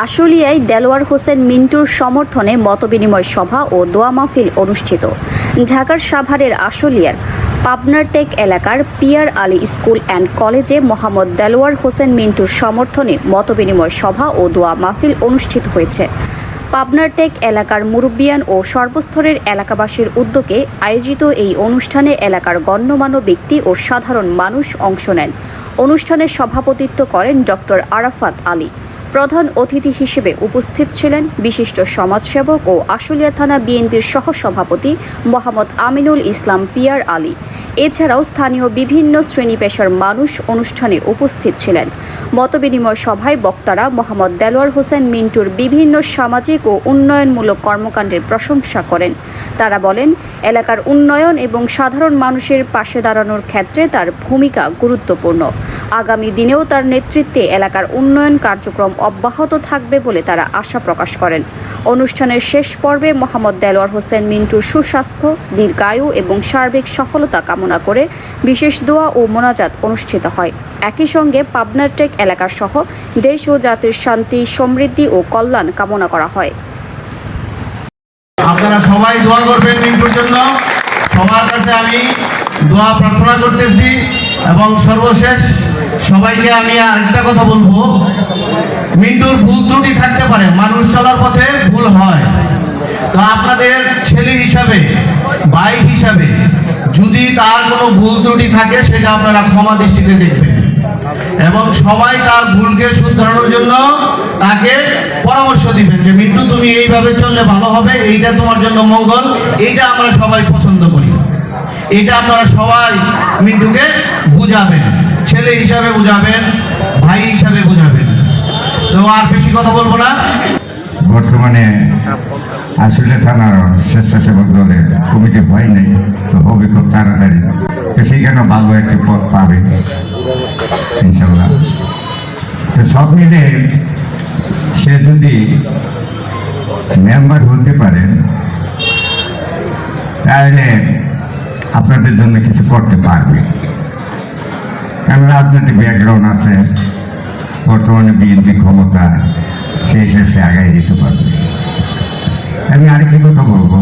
আশুলিয়ায় দেলোয়ার হোসেন মিন্টুর সমর্থনে মতবিনিময় সভা ও দোয়া মাহফিল অনুষ্ঠিত। ঢাকার সাভারের আশুলিয়ার পাবনার টেক এলাকার পিয়ার আলী স্কুল অ্যান্ড কলেজে মোহাম্মদ দেলোয়ার হোসেন মিন্টুর সমর্থনে মতবিনিময় সভা ও দোয়া মাহফিল অনুষ্ঠিত হয়েছে। পাবনার টেক এলাকার মুরব্বিয়ান ও সর্বস্তরের এলাকাবাসীর উদ্যোগে আয়োজিত এই অনুষ্ঠানে এলাকার গণ্যমান্য ব্যক্তি ও সাধারণ মানুষ অংশ নেন। অনুষ্ঠানে সভাপতিত্ব করেন ডক্টর আরাফাত আলী। প্রধান অতিথি হিসেবে উপস্থিত ছিলেন বিশিষ্ট সমাজসেবক ও আশুলিয়া থানা বিএনপির সহসভাপতি মোহাম্মদ আমিনুল ইসলাম পিয়ার আলী। এছাড়াও স্থানীয় বিভিন্ন শ্রেণী পেশার মানুষ অনুষ্ঠানে উপস্থিত ছিলেন। মতবিনিময় সভায় বক্তারা মোহাম্মদ দেলোয়ার হোসেন মিন্টুর বিভিন্ন সামাজিক ও উন্নয়নমূলক কর্মকাণ্ডের প্রশংসা করেন। তারা বলেন, এলাকার উন্নয়ন এবং সাধারণ মানুষের পাশে দাঁড়ানোর ক্ষেত্রে তার ভূমিকা গুরুত্বপূর্ণ। আগামী দিনেও তার নেতৃত্বে এলাকার উন্নয়ন কার্যক্রম অব্যাহত থাকবে বলে তারা আশা প্রকাশ করেন। অনুষ্ঠানের শেষ পর্বে মোহাম্মদ দেলোয়ার হোসেন মিন্টুর সুস্বাস্থ্য, দীর্ঘায়ু এবং সার্বিক সফলতা কামনা করে বিশেষ দোয়া ও মোনাজাত অনুষ্ঠিত হয়। একই সঙ্গে পাবনার টেক এলাকা সহ দেশ ও জাতির শান্তি, সমৃদ্ধি ও কল্যাণ কামনা করা হয়। আপনারা সবাই দোয়া করবেন মিন্টুর জন্য। সবার কাছে আমি দোয়া প্রার্থনা করতেছি এবং সর্বশেষ সবাইকে আমি আরেকটা কথা বলবো, মিন্টুর ভুল ত্রুটি থাকতে পারে, মানুষ চলার পথে ভুল হয়। তো আপনাদের ছেলে হিসাবে, ভাই হিসাবে যদি তার কোনো ভুল ত্রুটি থাকে সেটা আপনারা ক্ষমা দৃষ্টিতে দেখবেন এবং সবাই তার ভুলকে শুধরানোর জন্য তাকে পরামর্শ দিবেন যে মিন্টু তুমি এইভাবে চললে ভালো হবে, এইটা তোমার জন্য মঙ্গল, এইটা আমরা সবাই পছন্দ করি। এটা আপনারা সবাই মিন্টুকে বুঝাবেন, ছেলে হিসাবে বুঝাবেন, ভাই হিসাবে বুঝাবেন। তো আর বেশি কথা বলবো না। বর্তমানে আশুলিয়া থানার স্বেচ্ছাসেবক দলের কমিটি হয় নাই, তো হবে খুব তাড়াতাড়ি। তো সেইখানে ভালো একটি পদ পাবে ইনশাল্লাহ। তো সব মিলে সে যদি মেম্বার হতে পারেন তাহলে আপনাদের জন্য কিছু করতে পারবে, কারণ রাজনৈতিক ব্যাকগ্রাউন্ড আছে, বর্তমানে বিএনপি ক্ষমতা, সেই হিসেবে সে আগায় যেতে পারবে। আমি আরেকটি কথা বলবো,